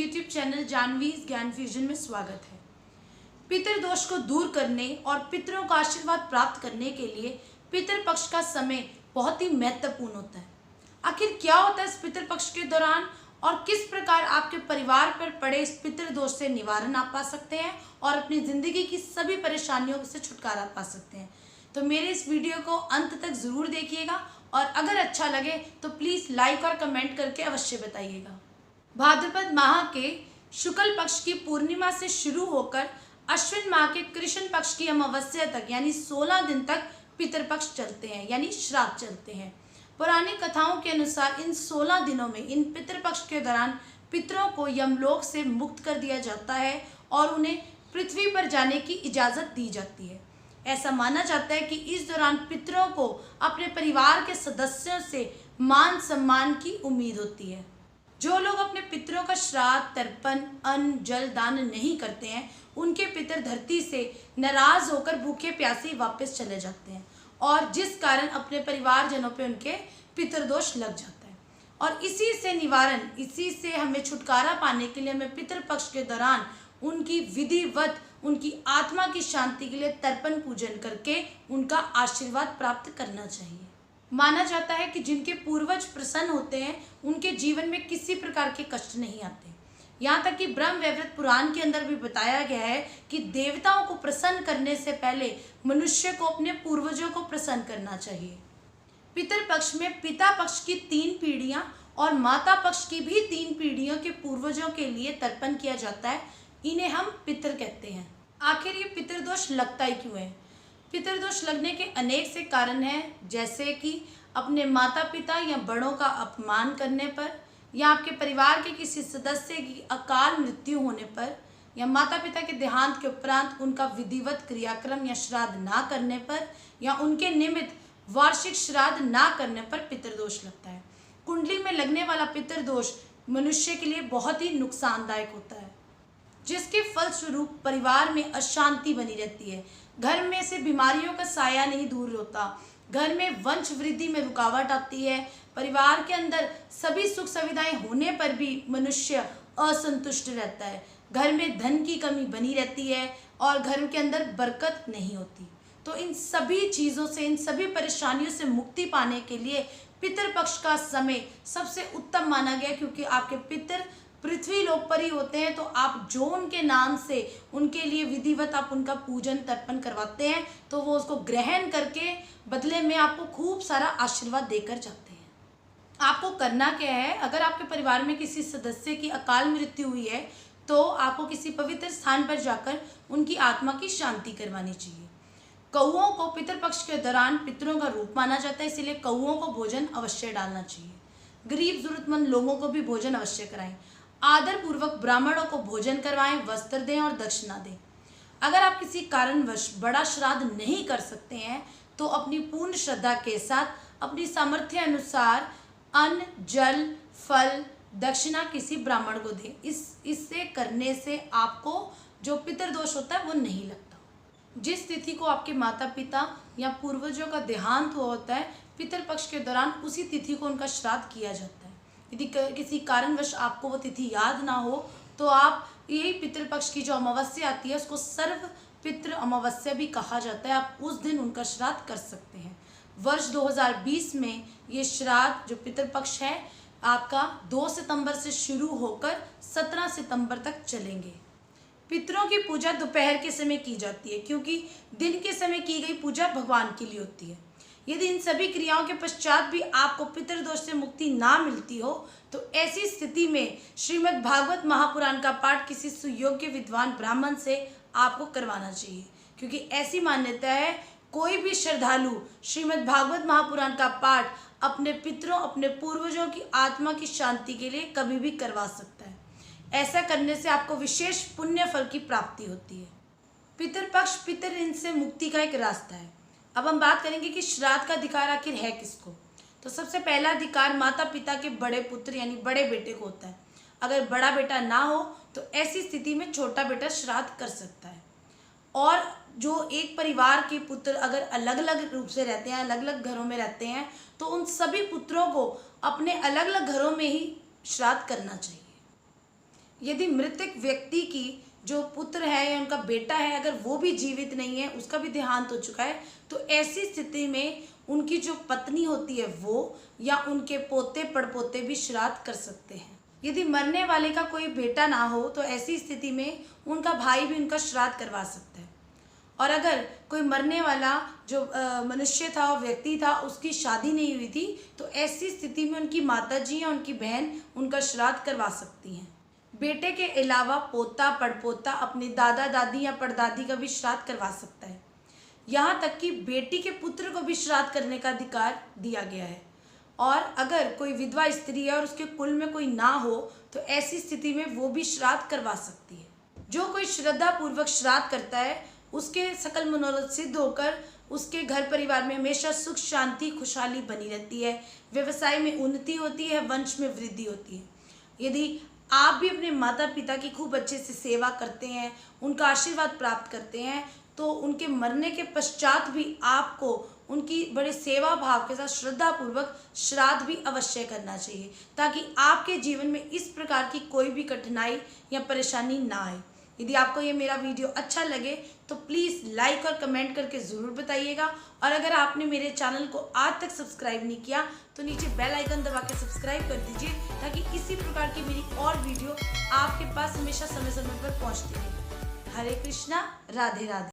YouTube channel जानवीज ज्ञान fusion में स्वागत है। पितृदोष को दूर करने और पितरों का आशीर्वाद प्राप्त करने के लिए पितृपक्ष का समय बहुत ही महत्वपूर्ण होता है। आखिर क्या होता है इस पितृपक्ष के दौरान और किस प्रकार आपके परिवार पर पड़े इस पितृदोष से निवारण आप पा सकते हैं और अपनी जिंदगी की सभी परेशानियों से छुटकारा पा सकते हैं। तो मेरे इस वीडियो को अंत तक जरूर देखिएगा और अगर अच्छा लगे तो प्लीज लाइक और कमेंट करके अवश्य बताइएगा। भाद्रपद माह के शुक्ल पक्ष की पूर्णिमा से शुरू होकर अश्विन माह के कृष्ण पक्ष की अमावस्या तक यानी 16 दिन तक पितृपक्ष चलते हैं यानी श्राद्ध चलते हैं। पुरानी कथाओं के अनुसार इन 16 दिनों में इन पितृपक्ष के दौरान पितरों को यमलोक से मुक्त कर दिया जाता है और उन्हें पृथ्वी पर जाने की इजाज़त दी जाती है। ऐसा माना जाता है कि इस दौरान पितरों को अपने परिवार के सदस्यों से मान सम्मान की उम्मीद होती है। जो लोग अपने पितरों का श्राद्ध, तर्पण, अन्न, जल दान नहीं करते हैं उनके पितर धरती से नाराज होकर भूखे प्यासे वापस चले जाते हैं और जिस कारण अपने परिवारजनों पे उनके पितृदोष लग जाता है। और इसी से हमें छुटकारा पाने के लिए हमें पितृपक्ष के दौरान उनकी विधिवत उनकी आत्मा की शांति के लिए तर्पण पूजन करके उनका आशीर्वाद प्राप्त करना चाहिए। माना जाता है कि जिनके पूर्वज प्रसन्न होते हैं उनके जीवन में किसी प्रकार के कष्ट नहीं आते। यहाँ तक कि ब्रह्म वैवर्त पुराण के अंदर भी बताया गया है कि देवताओं को प्रसन्न करने से पहले मनुष्य को अपने पूर्वजों को प्रसन्न करना चाहिए। पितृपक्ष में पिता पक्ष की 3 पीढ़ियां और माता पक्ष की भी 3 पीढ़ियों के पूर्वजों के लिए तर्पण किया जाता है। इन्हें हम पितृ कहते हैं। आखिर ये पितृदोष लगता ही क्यों है? पितृदोष लगने के अनेक से कारण हैं, जैसे कि अपने माता पिता या बड़ों का अपमान करने पर, या आपके परिवार के किसी सदस्य की अकाल मृत्यु होने पर, या माता पिता के देहांत के उपरांत उनका विधिवत क्रियाक्रम या श्राद्ध ना करने पर, या उनके निमित्त वार्षिक श्राद्ध ना करने पर पितृदोष लगता है। कुंडली में लगने वाला पितृदोष मनुष्य के लिए बहुत ही नुकसानदायक होता है, जिसके फलस्वरूप परिवार में अशांति बनी रहती है, घर में से बीमारियों का साया नहीं दूर होता, घर में वंश वृद्धि में रुकावट आती है, परिवार के अंदर सभी सुख सुविधाएं होने पर भी मनुष्य असंतुष्ट रहता है, घर में धन की कमी बनी रहती है और घर के अंदर बरकत नहीं होती। तो इन सभी चीज़ों से, इन सभी परेशानियों से मुक्ति पाने के लिए पितृपक्ष का समय सबसे उत्तम माना गया, क्योंकि आपके पितर पृथ्वी लोक पर ही होते हैं। तो आप जो उनके नाम से उनके लिए विधिवत आप उनका पूजन तर्पण करवाते हैं तो वो उसको ग्रहण करके बदले में आपको खूब सारा आशीर्वाद देकर जाते हैं। आपको करना क्या है? अगर आपके परिवार में किसी सदस्य की अकाल मृत्यु हुई है तो आपको किसी पवित्र स्थान पर जाकर उनकी आत्मा की शांति करवानी चाहिए। कौओं को पितृपक्ष के दौरान पितरों का रूप माना जाता है, इसीलिए कौओं को भोजन अवश्य डालना चाहिए। गरीब जरूरतमंद लोगों को भी भोजन अवश्य कराएं। आदर पूर्वक ब्राह्मणों को भोजन करवाएं, वस्त्र दें और दक्षिणा दें। अगर आप किसी कारणवश बड़ा श्राद्ध नहीं कर सकते हैं तो अपनी पूर्ण श्रद्धा के साथ अपनी सामर्थ्य अनुसार अन्न, जल, फल, दक्षिणा किसी ब्राह्मण को दें। इससे करने से आपको जो पितृदोष होता है वो नहीं लगता। जिस तिथि को आपके माता पिता या पूर्वजों का देहांत हुआ होता है पितृपक्ष के दौरान उसी तिथि को उनका श्राद्ध किया जाता है। यदि किसी कारणवश आपको वो तिथि याद ना हो तो आप यही पितृपक्ष की जो अमावस्या आती है उसको सर्व पितृ अमावस्या भी कहा जाता है, आप उस दिन उनका श्राद्ध कर सकते हैं। वर्ष 2020 में ये श्राद्ध जो पितृपक्ष है आपका 2 सितंबर से शुरू होकर 17 सितंबर तक चलेंगे। पितरों की पूजा दोपहर के समय की जाती है, क्योंकि दिन के समय की गई पूजा भगवान के लिए होती है। यदि इन सभी क्रियाओं के पश्चात भी आपको पितृदोष से मुक्ति ना मिलती हो तो ऐसी स्थिति में श्रीमद् भागवत महापुराण का पाठ किसी सुयोग्य विद्वान ब्राह्मण से आपको करवाना चाहिए, क्योंकि ऐसी मान्यता है कोई भी श्रद्धालु श्रीमद् भागवत महापुराण का पाठ अपने पितरों, अपने पूर्वजों की आत्मा की शांति के लिए कभी भी करवा सकता है। ऐसा करने से आपको विशेष पुण्य फल की प्राप्ति होती है। पितृपक्ष पितृ ऋण से मुक्ति का एक रास्ता है। अब हम बात करेंगे कि श्राद्ध का अधिकार आखिर है किसको। तो सबसे पहला अधिकार माता पिता के बड़े पुत्र यानी बड़े बेटे को होता है। अगर बड़ा बेटा ना हो तो ऐसी स्थिति में छोटा बेटा श्राद्ध कर सकता है। और जो एक परिवार के पुत्र अगर अलग अलग रूप से रहते हैं, अलग अलग घरों में रहते हैं, तो उन सभी पुत्रों को अपने अलग अलग घरों में ही श्राद्ध करना चाहिए। यदि मृतक व्यक्ति की जो पुत्र है या उनका बेटा है, अगर वो भी जीवित नहीं है, उसका भी देहांत हो चुका है, तो ऐसी स्थिति में उनकी जो पत्नी होती है वो या उनके पोते पड़पोते भी श्राद्ध कर सकते हैं। यदि मरने वाले का कोई बेटा ना हो तो ऐसी स्थिति में उनका भाई भी उनका श्राद्ध करवा सकता है। और अगर कोई मरने वाला जो मनुष्य था, व्यक्ति था, उसकी शादी नहीं हुई थी, तो ऐसी स्थिति में उनकी माताजी या उनकी बहन उनका श्राद्ध करवा सकती हैं। बेटे के अलावा पोता पड़पोता अपने दादा दादी या परदादी का भी श्राद्ध करवा सकता है। यहाँ तक कि बेटी के पुत्र को भी श्राद्ध करने का अधिकार दिया गया है। और अगर कोई विधवा स्त्री है और उसके कुल में कोई ना हो तो ऐसी स्थिति में वो भी श्राद्ध करवा सकती है। जो कोई श्रद्धा पूर्वक श्राद्ध करता है उसके सकल मनोरथ सिद्ध होकर उसके घर परिवार में हमेशा सुख शांति खुशहाली बनी रहती है, व्यवसाय में उन्नति होती है, वंश में वृद्धि होती है। यदि आप भी अपने माता पिता की खूब अच्छे से सेवा करते हैं, उनका आशीर्वाद प्राप्त करते हैं, तो उनके मरने के पश्चात भी आपको उनकी बड़े सेवा भाव के साथ श्रद्धा पूर्वक श्राद्ध भी अवश्य करना चाहिए, ताकि आपके जीवन में इस प्रकार की कोई भी कठिनाई या परेशानी ना आए। यदि आपको ये मेरा वीडियो अच्छा लगे तो प्लीज़ लाइक और कमेंट करके ज़रूर बताइएगा। और अगर आपने मेरे चैनल को आज तक सब्सक्राइब नहीं किया तो नीचे बेल आइकन दबा के सब्सक्राइब कर दीजिए, ताकि इसी प्रकार की मेरी और वीडियो आपके पास हमेशा समय समय पर पहुंचती रहे। हरे कृष्णा, राधे राधे।